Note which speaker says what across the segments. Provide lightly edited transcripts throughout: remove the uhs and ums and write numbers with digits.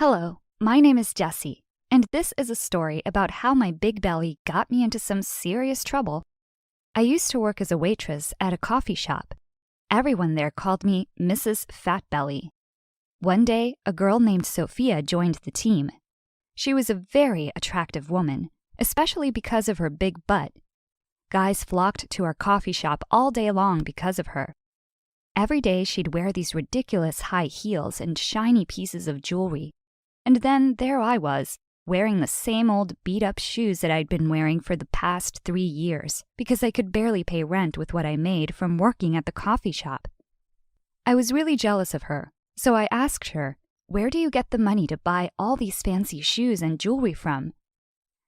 Speaker 1: Hello, my name is Jessie, and this is a story about how my big belly got me into some serious trouble. I used to work as a waitress at a coffee shop. Everyone there called me Mrs. Fat Belly. One day, a girl named Sophia joined the team. She was a very attractive woman, especially because of her big butt. Guys flocked to our coffee shop all day long because of her. Every day she'd wear these ridiculous high heels and shiny pieces of jewelry. And then there I was, wearing the same old beat-up shoes that I'd been wearing for the past 3 years because I could barely pay rent with what I made from working at the coffee shop. I was really jealous of her, so I asked her, "Where do you get the money to buy all these fancy shoes and jewelry from?"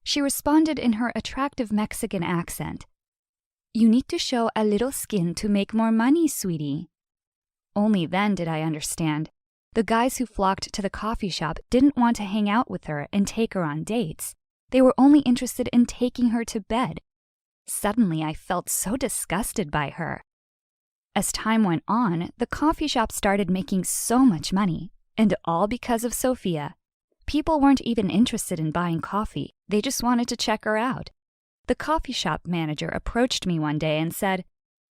Speaker 1: She responded in her attractive Mexican accent, "You need to show a little skin to make more money, sweetie." Only then did I understand. The guys who flocked to the coffee shop didn't want to hang out with her and take her on dates. They were only interested in taking her to bed. Suddenly, I felt so disgusted by her. As time went on, the coffee shop started making so much money, and all because of Sophia. People weren't even interested in buying coffee. They just wanted to check her out. The coffee shop manager approached me one day and said,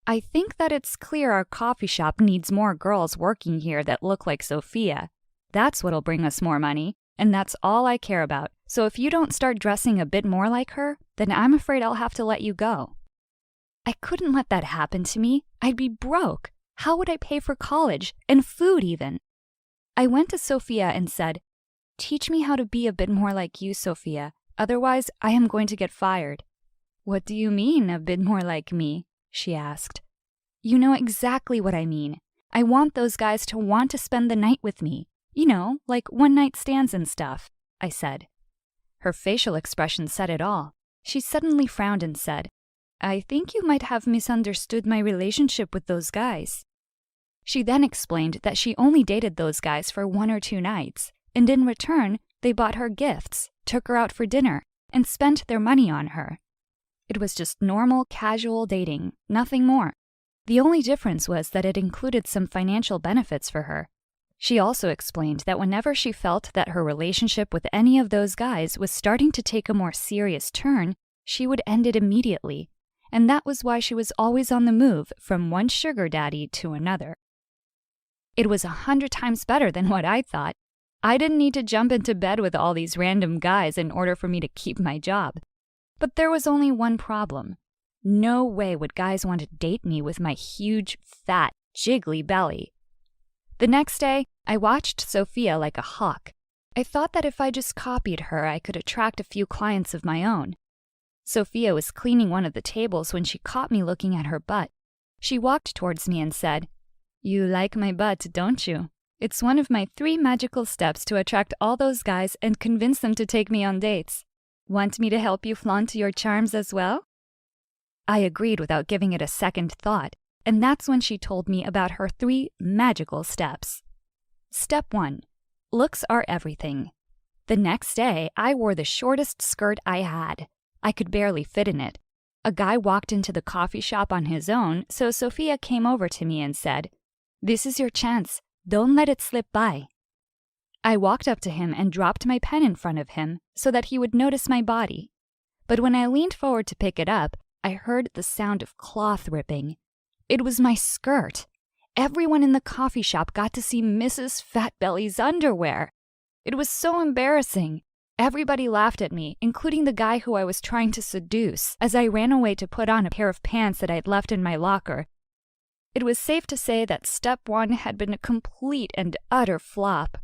Speaker 1: "I think that it's clear our coffee shop needs more girls working here that look like Sophia. That's what'll bring us more money, and that's all I care about. So if you don't start dressing a bit more like her, then I'm afraid I'll have to let you go." I couldn't let that happen to me. I'd be broke. How would I pay for college and food even? I went to Sophia and said, "Teach me how to be a bit more like you, Sophia. Otherwise, I am going to get fired." "What do you mean, a bit more like me?" she asked. "You know exactly what I mean. I want those guys to want to spend the night with me. You know, like one-night stands and stuff," I said. Her facial expression said it all. She suddenly frowned and said, "I think you might have misunderstood my relationship with those guys." She then explained that she only dated those guys for 1 or 2 nights, and in return, they bought her gifts, took her out for dinner, and spent their money on her. It was just normal, casual dating, nothing more. The only difference was that it included some financial benefits for her. She also explained that whenever she felt that her relationship with any of those guys was starting to take a more serious turn, she would end it immediately, and that was why she was always on the move from one sugar daddy to another. It was 100 times better than what I thought. I didn't need to jump into bed with all these random guys in order for me to keep my job. But there was only one problem. No way would guys want to date me with my huge, fat, jiggly belly. The next day, I watched Sophia like a hawk. I thought that if I just copied her, I could attract a few clients of my own. Sophia was cleaning one of the tables when she caught me looking at her butt. She walked towards me and said, "You like my butt, don't you? It's one of my 3 magical steps to attract all those guys and convince them to take me on dates. Want me to help you flaunt your charms as well?" I agreed without giving it a second thought, and that's when she told me about her 3 magical steps. Step 1. Looks are everything. The next day, I wore the shortest skirt I had. I could barely fit in it. A guy walked into the coffee shop on his own, so Sophia came over to me and said, "This is your chance. Don't let it slip by." I walked up to him and dropped my pen in front of him so that he would notice my body. But when I leaned forward to pick it up, I heard the sound of cloth ripping. It was my skirt. Everyone in the coffee shop got to see Mrs. Fat Belly's underwear. It was so embarrassing. Everybody laughed at me, including the guy who I was trying to seduce, as I ran away to put on a pair of pants that I'd left in my locker. It was safe to say that step 1 had been a complete and utter flop.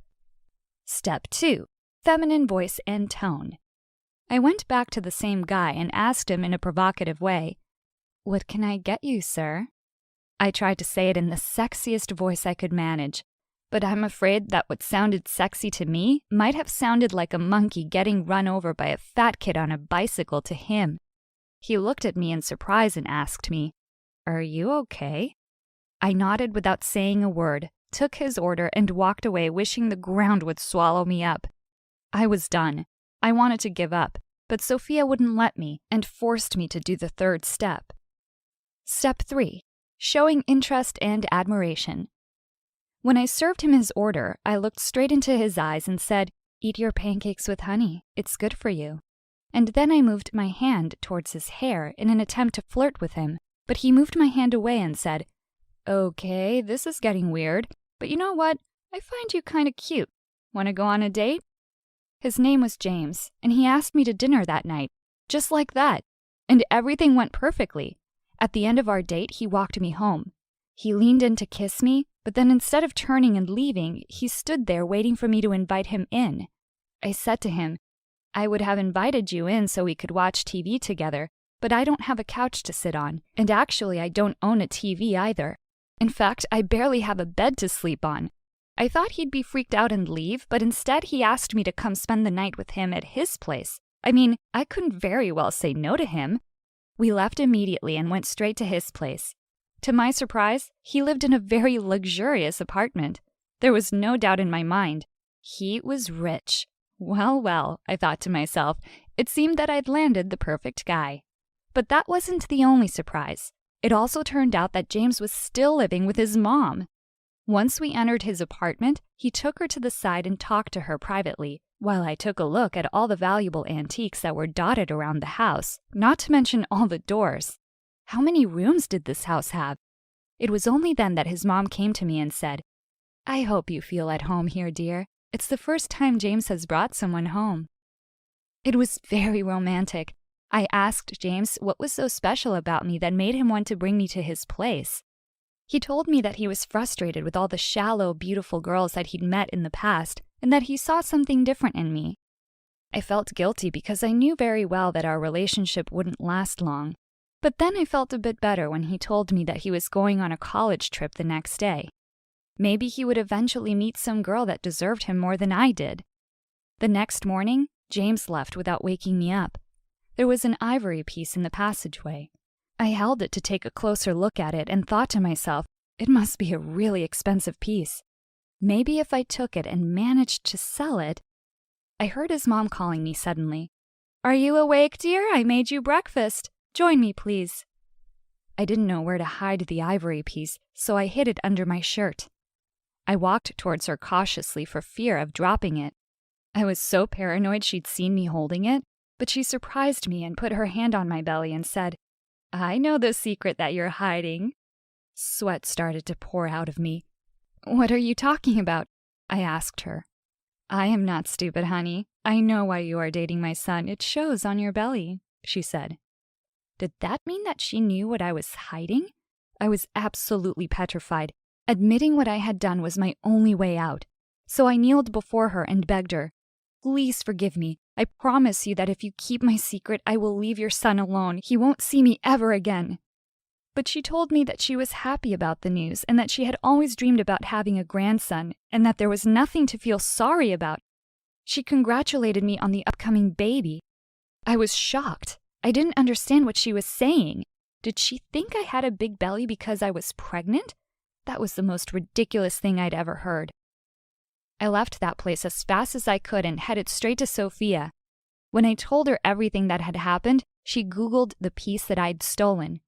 Speaker 1: Step 2. Feminine voice and tone. I went back to the same guy and asked him in a provocative way, "What can I get you, sir?" I tried to say it in the sexiest voice I could manage, but I'm afraid that what sounded sexy to me might have sounded like a monkey getting run over by a fat kid on a bicycle to him. He looked at me in surprise and asked me, "Are you okay?" I nodded without saying a word, took his order, and walked away wishing the ground would swallow me up. I was done. I wanted to give up, but Sophia wouldn't let me and forced me to do the 3rd step. Step 3. Showing interest and admiration. When I served him his order, I looked straight into his eyes and said, "Eat your pancakes with honey. It's good for you." And then I moved my hand towards his hair in an attempt to flirt with him, but he moved my hand away and said, "Okay, this is getting weird, but you know what? I find you kinda cute. Wanna go on a date?" His name was James, and he asked me to dinner that night, just like that. And everything went perfectly. At the end of our date, he walked me home. He leaned in to kiss me, but then instead of turning and leaving, he stood there waiting for me to invite him in. I said to him, "I would have invited you in so we could watch TV together, but I don't have a couch to sit on, and actually I don't own a TV either. In fact, I barely have a bed to sleep on." I thought he'd be freaked out and leave, but instead he asked me to come spend the night with him at his place. I mean, I couldn't very well say no to him. We left immediately and went straight to his place. To my surprise, he lived in a very luxurious apartment. There was no doubt in my mind. He was rich. Well, well, I thought to myself, it seemed that I'd landed the perfect guy. But that wasn't the only surprise. It also turned out that James was still living with his mom. Once we entered his apartment, he took her to the side and talked to her privately, while I took a look at all the valuable antiques that were dotted around the house, not to mention all the doors. How many rooms did this house have? It was only then that his mom came to me and said, "I hope you feel at home here, dear. It's the first time James has brought someone home." It was very romantic. I asked James what was so special about me that made him want to bring me to his place. He told me that he was frustrated with all the shallow, beautiful girls that he'd met in the past, and that he saw something different in me. I felt guilty because I knew very well that our relationship wouldn't last long. But then I felt a bit better when he told me that he was going on a college trip the next day. Maybe he would eventually meet some girl that deserved him more than I did. The next morning, James left without waking me up. There was an ivory piece in the passageway. I held it to take a closer look at it and thought to myself, it must be a really expensive piece. Maybe if I took it and managed to sell it. I heard his mom calling me suddenly. "Are you awake, dear? I made you breakfast. Join me, please." I didn't know where to hide the ivory piece, so I hid it under my shirt. I walked towards her cautiously for fear of dropping it. I was so paranoid she'd seen me holding it, but she surprised me and put her hand on my belly and said, "I know the secret that you're hiding." Sweat started to pour out of me. "What are you talking about?" I asked her. "I am not stupid, honey. I know why you are dating my son. It shows on your belly," she said. Did that mean that she knew what I was hiding? I was absolutely petrified. Admitting what I had done was my only way out. So I kneeled before her and begged her, "Please forgive me. I promise you that if you keep my secret, I will leave your son alone. He won't see me ever again." But she told me that she was happy about the news and that she had always dreamed about having a grandson and that there was nothing to feel sorry about. She congratulated me on the upcoming baby. I was shocked. I didn't understand what she was saying. Did she think I had a big belly because I was pregnant? That was the most ridiculous thing I'd ever heard. I left that place as fast as I could and headed straight to Sophia. When I told her everything that had happened, she Googled the piece that I'd stolen.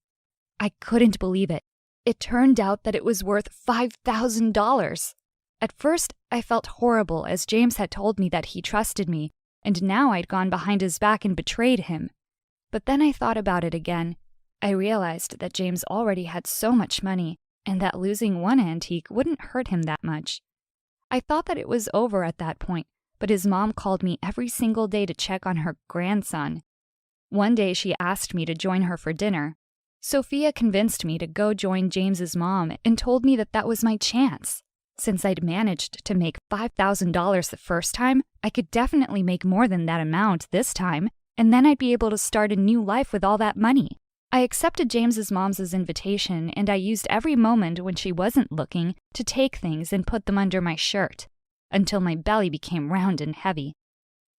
Speaker 1: I couldn't believe it. It turned out that it was worth $5,000. At first, I felt horrible as James had told me that he trusted me, and now I'd gone behind his back and betrayed him. But then I thought about it again. I realized that James already had so much money, and that losing one antique wouldn't hurt him that much. I thought that it was over at that point, but his mom called me every single day to check on her grandson. One day she asked me to join her for dinner. Sophia convinced me to go join James's mom and told me that that was my chance. Since I'd managed to make $5,000 the first time, I could definitely make more than that amount this time, and then I'd be able to start a new life with all that money. I accepted James's mom's invitation, and I used every moment when she wasn't looking to take things and put them under my shirt, until my belly became round and heavy.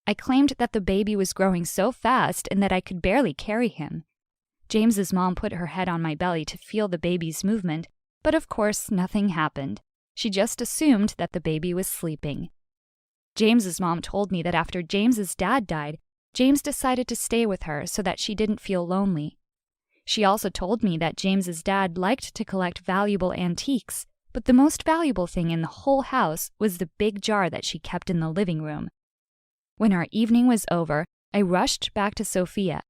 Speaker 1: I claimed that the baby was growing so fast and that I could barely carry him. James's mom put her head on my belly to feel the baby's movement, but of course nothing happened. She just assumed that the baby was sleeping. James's mom told me that after James's dad died, James decided to stay with her so that she didn't feel lonely. She also told me that James's dad liked to collect valuable antiques, but the most valuable thing in the whole house was the big jar that she kept in the living room. When our evening was over, I rushed back to Sophia.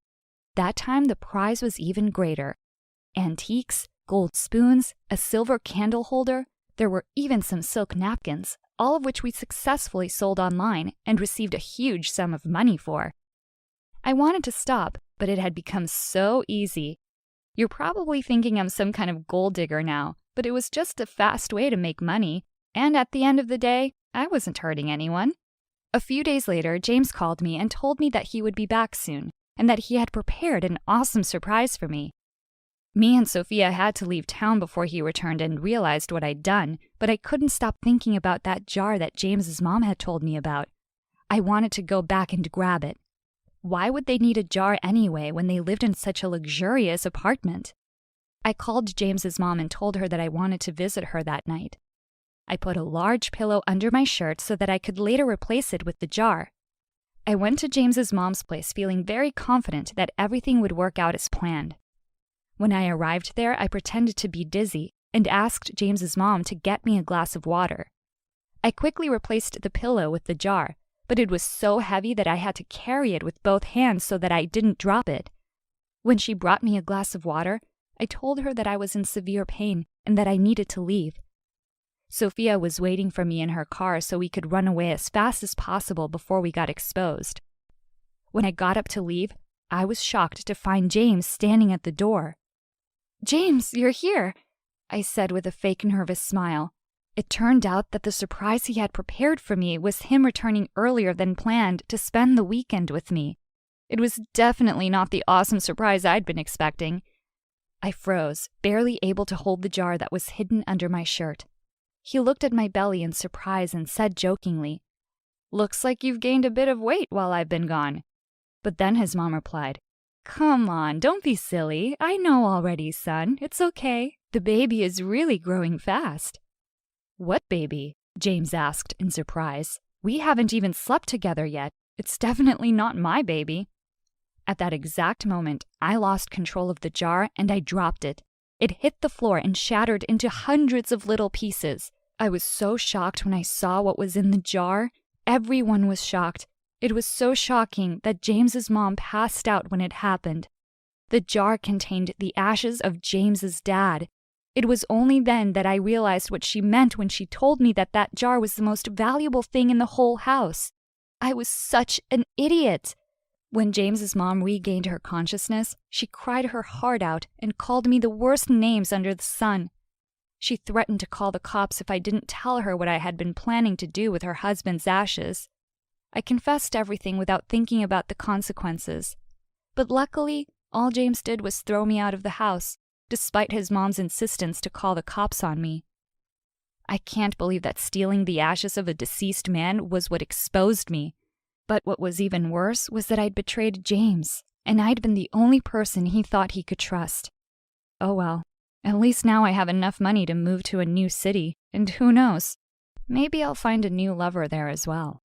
Speaker 1: That time the prize was even greater. Antiques, gold spoons, a silver candle holder, there were even some silk napkins, all of which we successfully sold online and received a huge sum of money for. I wanted to stop, but it had become so easy. You're probably thinking I'm some kind of gold digger now, but it was just a fast way to make money, and at the end of the day, I wasn't hurting anyone. A few days later, James called me and told me that he would be back soon, and that he had prepared an awesome surprise for me. Me and Sophia had to leave town before he returned and realized what I'd done, but I couldn't stop thinking about that jar that James's mom had told me about. I wanted to go back and grab it. Why would they need a jar anyway when they lived in such a luxurious apartment? I called James's mom and told her that I wanted to visit her that night. I put a large pillow under my shirt so that I could later replace it with the jar. I went to James's mom's place feeling very confident that everything would work out as planned. When I arrived there, I pretended to be dizzy and asked James's mom to get me a glass of water. I quickly replaced the pillow with the jar, but it was so heavy that I had to carry it with both hands so that I didn't drop it. When she brought me a glass of water, I told her that I was in severe pain and that I needed to leave. Sophia was waiting for me in her car so we could run away as fast as possible before we got exposed. When I got up to leave, I was shocked to find James standing at the door. "James, you're here," I said with a fake nervous smile. It turned out that the surprise he had prepared for me was him returning earlier than planned to spend the weekend with me. It was definitely not the awesome surprise I'd been expecting. I froze, barely able to hold the jar that was hidden under my shirt. He looked at my belly in surprise and said jokingly, "Looks like you've gained a bit of weight while I've been gone." But then his mom replied, "Come on, don't be silly. I know already, son. It's okay. The baby is really growing fast." "What baby?" James asked in surprise. "We haven't even slept together yet. It's definitely not my baby." At that exact moment, I lost control of the jar and I dropped it. It hit the floor and shattered into hundreds of little pieces. I was so shocked when I saw what was in the jar. Everyone was shocked. It was so shocking that James's mom passed out when it happened. The jar contained the ashes of James's dad. It was only then that I realized what she meant when she told me that that jar was the most valuable thing in the whole house. I was such an idiot. When James's mom regained her consciousness, she cried her heart out and called me the worst names under the sun. She threatened to call the cops if I didn't tell her what I had been planning to do with her husband's ashes. I confessed everything without thinking about the consequences. But luckily, all James did was throw me out of the house, despite his mom's insistence to call the cops on me. I can't believe that stealing the ashes of a deceased man was what exposed me. But what was even worse was that I'd betrayed James, and I'd been the only person he thought he could trust. Oh well, at least now I have enough money to move to a new city, and who knows, maybe I'll find a new lover there as well.